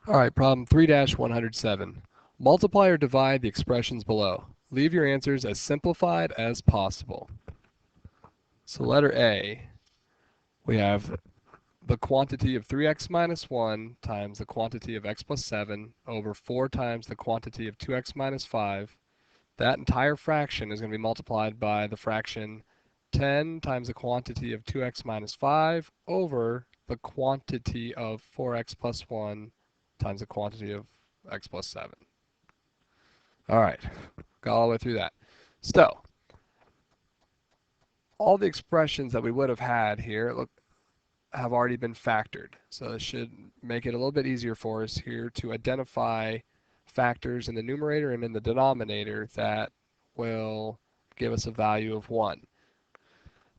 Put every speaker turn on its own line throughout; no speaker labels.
All right, problem 3-107. Multiply or divide the expressions below. Leave your answers as simplified as possible. So letter A, we have the quantity of 3x minus 1 times the quantity of x plus 7 over 4 times the quantity of 2x minus 5. That entire fraction is going to be multiplied by the fraction 10 times the quantity of 2x minus 5 over the quantity of 4x plus 1 times the quantity of x plus 7. All right, got all the way through that. So, all the expressions that we would have had here have already been factored. So it should make it a little bit easier for us here to identify factors in the numerator and in the denominator that will give us a value of 1.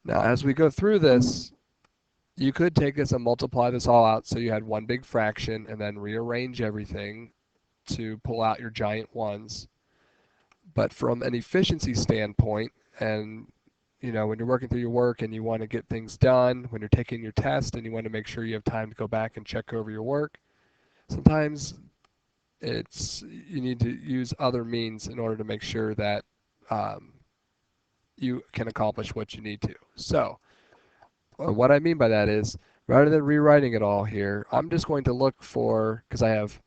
Now, as we go through this, you could take this and multiply this all out so you had one big fraction and then rearrange everything to pull out your giant ones. But from an efficiency standpoint, and when you're working through your work and you want to get things done, when you're taking your test and you want to make sure you have time to go back and check over your work, sometimes you need to use other means in order to make sure that you can accomplish what you need to. So what I mean by that is, rather than rewriting it all here, I'm just going to look for, because I have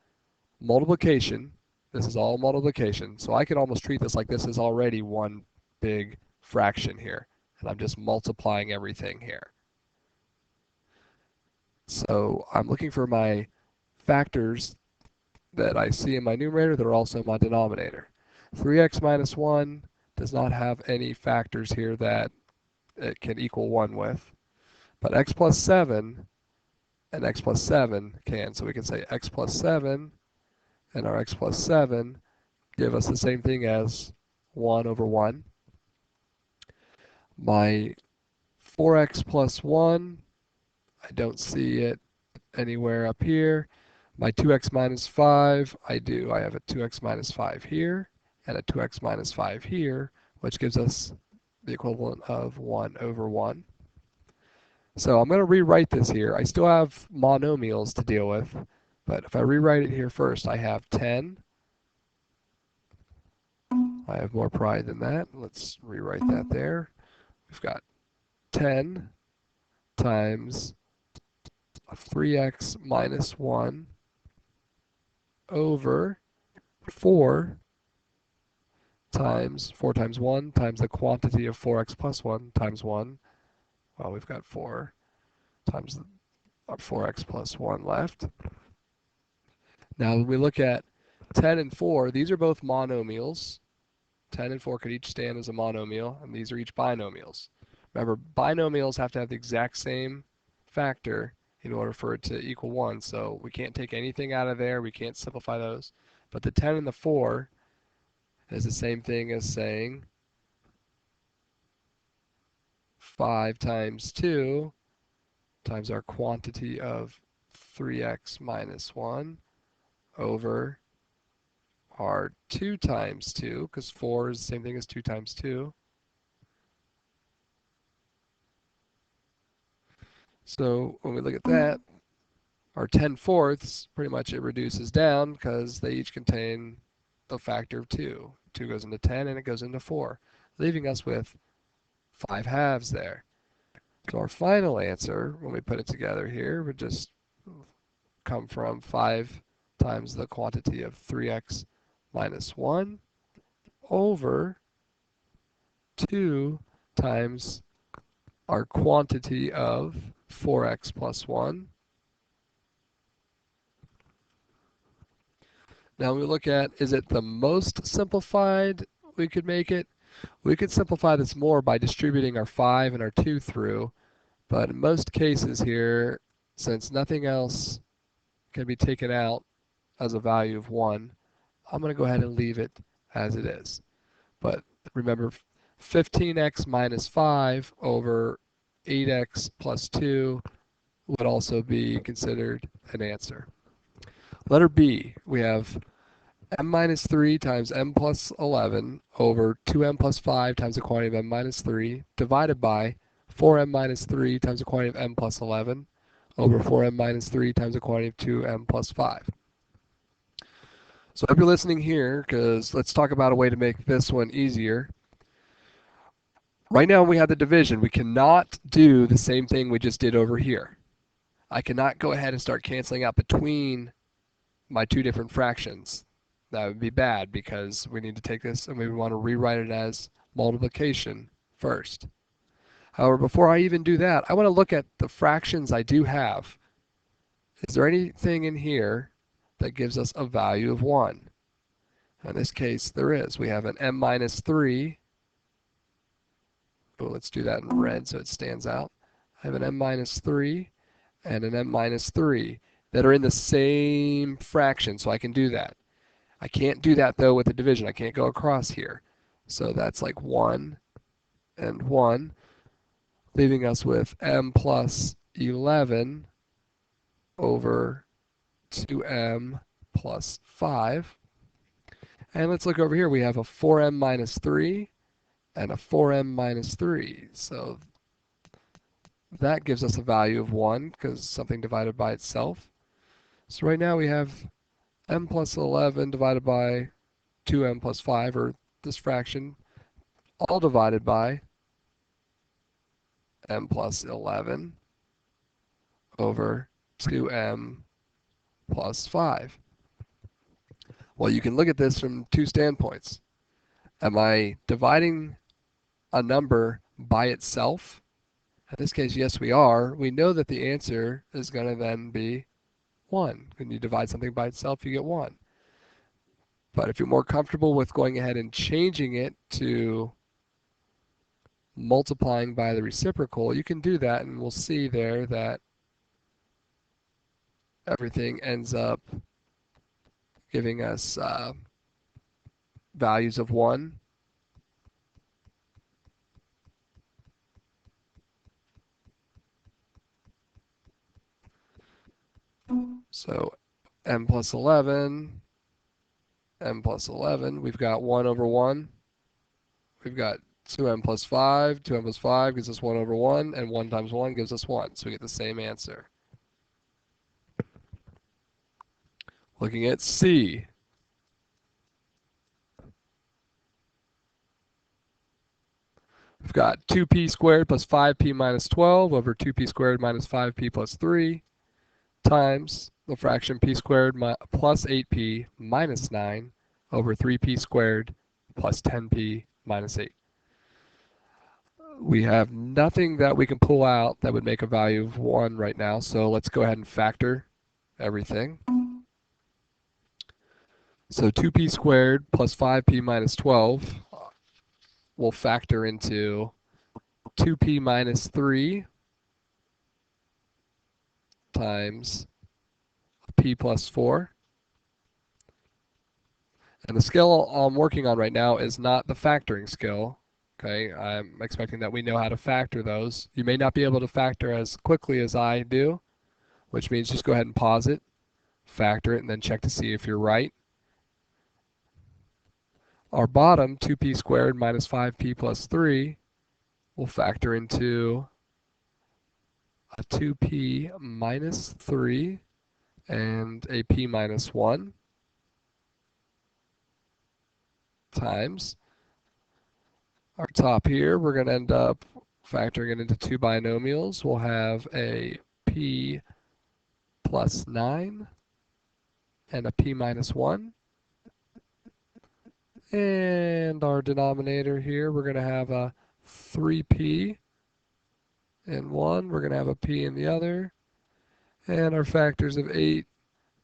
multiplication, this is all multiplication, so I can almost treat this like this is already one big fraction here, and I'm just multiplying everything here. So I'm looking for my factors that I see in my numerator that are also in my denominator. 3x minus 1 does not have any factors here that it can equal 1 with, but x plus 7 and x plus 7 can. So we can say x plus 7 and our x plus 7 give us the same thing as 1 over 1. My 4x plus 1, I don't see it anywhere up here. My 2x minus 5, I do. I have a 2x minus 5 here and a 2x minus 5 here, which gives us the equivalent of 1 over 1. So I'm going to rewrite this here. I still have monomials to deal with, but if I rewrite it here first, I have 10. I have more pride than that. Let's rewrite that there. We've got 10 times 3x minus 1 over 4 times 1 times the quantity of 4x plus 1 times 1. Well, we've got 4 times 4x plus 1 left. Now, when we look at 10 and 4, these are both monomials. 10 and 4 could each stand as a monomial, and these are each binomials. Remember, binomials have to have the exact same factor in order for it to equal 1, so we can't take anything out of there, we can't simplify those. But the 10 and the 4 is the same thing as saying 5 times 2 times our quantity of 3x minus 1 over our 2 times 2, because 4 is the same thing as 2 times 2. So when we look at that, our 10/4, pretty much it reduces down because they each contain the factor of 2. 2 goes into 10 and it goes into 4, leaving us with 5/2 there. So our final answer, when we put it together here, would just come from 5 times the quantity of 3x minus 1 over 2 times our quantity of 4x plus 1. Now we look at, is it the most simplified we could make it? We could simplify this more by distributing our 5 and our 2 through, but in most cases here, since nothing else can be taken out as a value of 1, I'm going to go ahead and leave it as it is. But remember, 15x minus 5 over 8x plus 2 would also be considered an answer. Letter B, we have m minus 3 times m plus 11 over 2m plus 5 times the quantity of m minus 3 divided by 4m minus 3 times the quantity of m plus 11 over 4m minus 3 times the quantity of 2m plus 5. So I hope you're listening here, because let's talk about a way to make this one easier. Right now we have the division. We cannot do the same thing we just did over here. I cannot go ahead and start canceling out between my two different fractions. That would be bad, because we need to take this and we want to rewrite it as multiplication first. However, before I even do that, I want to look at the fractions I do have. Is there anything in here that gives us a value of 1? In this case, there is. We have an m minus 3. Oh, let's do that in red so it stands out. I have an m minus 3 and an m minus 3 that are in the same fraction, so I can do that. I can't do that, though, with the division. I can't go across here. So that's like 1 and 1, leaving us with m plus 11 over 2m plus 5. And let's look over here. We have a 4m minus 3 and a 4m minus 3. So that gives us a value of 1, because something divided by itself. So right now we have m plus 11 divided by 2m plus 5, or this fraction, all divided by m plus 11 over 2m plus 5. Well, you can look at this from two standpoints. Am I dividing a number by itself? In this case, yes, we are. We know that the answer is going to then be 1. When you divide something by itself, you get 1. But if you're more comfortable with going ahead and changing it to multiplying by the reciprocal, you can do that, and we'll see there that everything ends up giving us values of 1. So m plus 11, m plus 11, we've got 1 over 1. We've got 2m plus 5. 2m plus 5 gives us 1 over 1, and 1 times 1 gives us 1. So we get the same answer. Looking at C. We've got 2p squared plus 5p minus 12 over 2p squared minus 5p plus 3 times the fraction p squared plus 8p minus 9 over 3p squared plus 10p minus 8. We have nothing that we can pull out that would make a value of 1 right now, so let's go ahead and factor everything. So 2p squared plus 5p minus 12 will factor into 2p minus 3 times p plus 4. And the skill I'm working on right now is not the factoring skill. Okay, I'm expecting that we know how to factor those. You may not be able to factor as quickly as I do, which means just go ahead and pause it, factor it, and then check to see if you're right. Our bottom, 2p squared minus 5p plus 3, will factor into a 2p minus 3 and a p minus 1 times our top here. We're going to end up factoring it into two binomials. We'll have a p plus 9 and a p minus 1. And our denominator here, we're going to have a 3p in one. We're going to have a p in the other. And our factors of 8,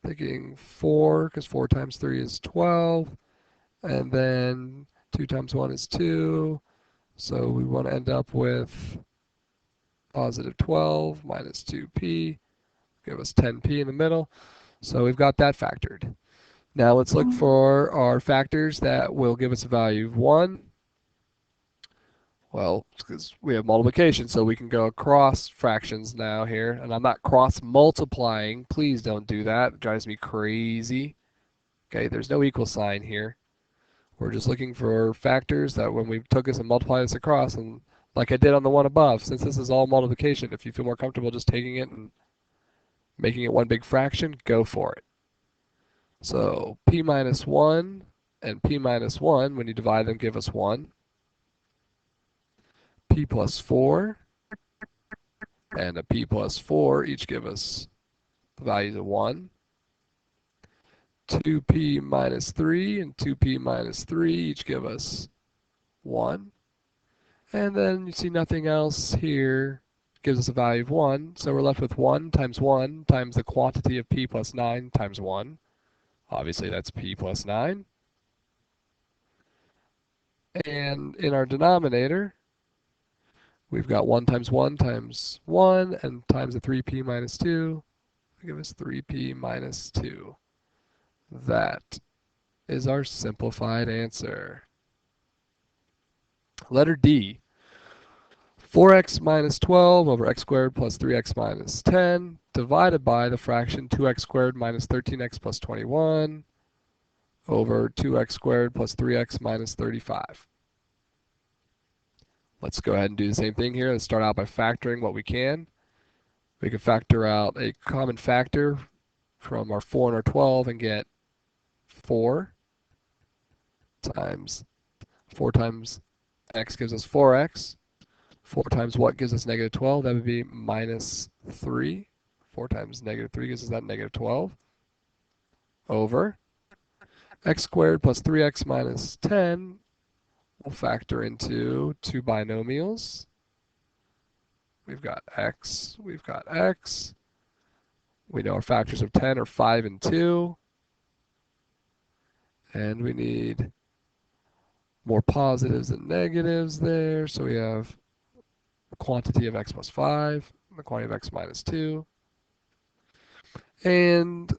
thinking 4, because 4 times 3 is 12. And then 2 times 1 is 2. So we want to end up with positive 12 minus 2p, give us 10p in the middle. So we've got that factored. Now let's look for our factors that will give us a value of 1. Well, because we have multiplication, so we can go across fractions now here. And I'm not cross-multiplying. Please don't do that. It drives me crazy. Okay, there's no equal sign here. We're just looking for factors that when we took this and multiplied this across, and like I did on the one above, since this is all multiplication, if you feel more comfortable just taking it and making it one big fraction, go for it. So p minus 1 and p minus 1, when you divide them, give us 1. P plus 4 and a p plus 4 each give us the values of 1. 2p minus 3 and 2p minus 3 each give us 1. And then you see nothing else here gives us a value of 1. So we're left with 1 times the quantity of p plus 9 times 1. Obviously that's p plus 9. And in our denominator, we've got 1 times 1 times 1 and times the 3p minus 2. Give us 3p minus 2. That is our simplified answer. Letter D. 4x minus 12 over x squared plus 3x minus 10 divided by the fraction 2x squared minus 13x plus 21 over 2x squared plus 3x minus 35. Let's go ahead and do the same thing here. Let's start out by factoring what we can. We can factor out a common factor from our 4 and our 12 and get 4 times x gives us 4x. 4 times what gives us negative 12? That would be minus 3. 4 times negative 3 gives us that negative 12 over x squared plus 3x minus 10. We'll factor into two binomials. We've got x, we've got x. We know our factors of 10 are 5 and 2. And we need more positives than negatives there. So we have the quantity of x plus 5, and the quantity of x minus 2. And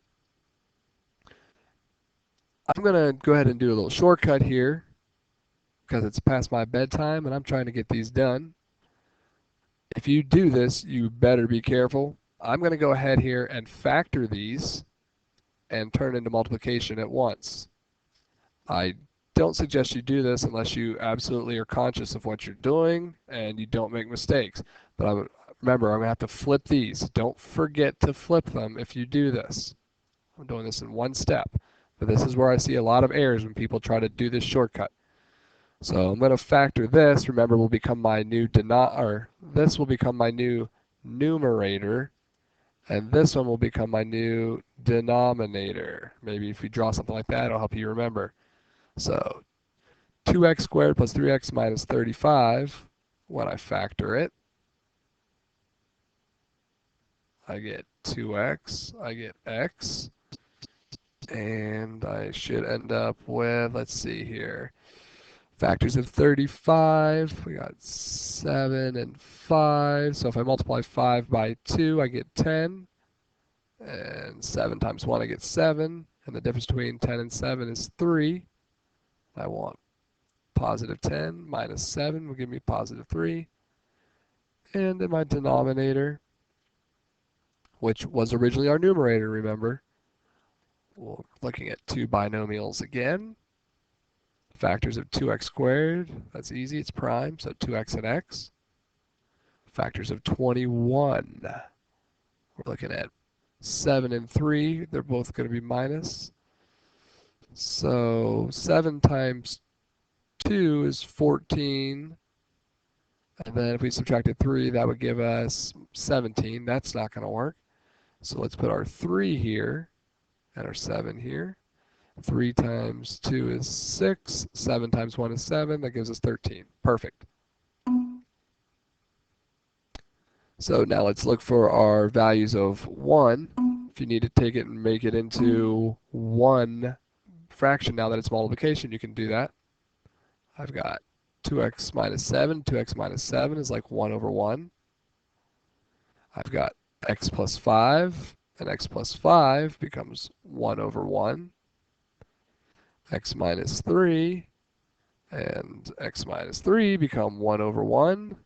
I'm going to go ahead and do a little shortcut here because it's past my bedtime and I'm trying to get these done. If you do this, you better be careful. I'm going to go ahead here and factor these and turn into multiplication at once. I don't suggest you do this unless you absolutely are conscious of what you're doing and you don't make mistakes. But remember, I'm going to have to flip these. Don't forget to flip them if you do this. I'm doing this in one step. But this is where I see a lot of errors when people try to do this shortcut. So I'm going to factor this. Remember, will become my new this will become my new numerator, and this one will become my new denominator. Maybe if you draw something like that, it'll help you remember. So 2x squared plus 3x minus 35, when I factor it, I get 2x, I get x, and I should end up with, let's see here, factors of 35, we got 7 and 5, so if I multiply 5 by 2, I get 10, and 7 times 1, I get 7, and the difference between 10 and 7 is 3. I want positive 10 minus 7 will give me positive 3, and in my denominator, which was originally our numerator, remember, we're looking at two binomials again. Factors of 2x squared, that's easy, it's prime, so 2x and x. Factors of 21, we're looking at 7 and 3, they're both going to be minus. So 7 times 2 is 14, and then if we subtracted 3, that would give us 17. That's not going to work. So let's put our 3 here and our 7 here. 3 times 2 is 6. 7 times 1 is 7. That gives us 13. Perfect. So now let's look for our values of 1. If you need to take it and make it into one fraction now that it's multiplication, you can do that. I've got 2x minus 7. 2x minus 7 is like 1 over 1. I've got x plus 5, and x plus 5 becomes 1 over 1. X minus 3 and x minus 3 become 1 over 1.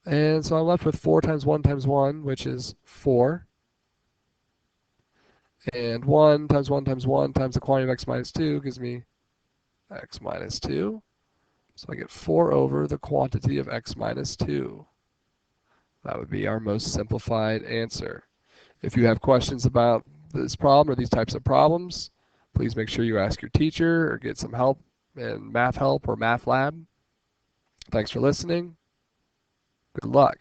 And so I'm left with 4 times 1 times 1, which is 4. And 1 times 1 times 1 times the quantity of x minus 2 gives me x minus 2. So I get 4 over the quantity of x minus 2. That would be our most simplified answer. If you have questions about this problem or these types of problems, please make sure you ask your teacher or get some help in math help or math lab. Thanks for listening. Good luck.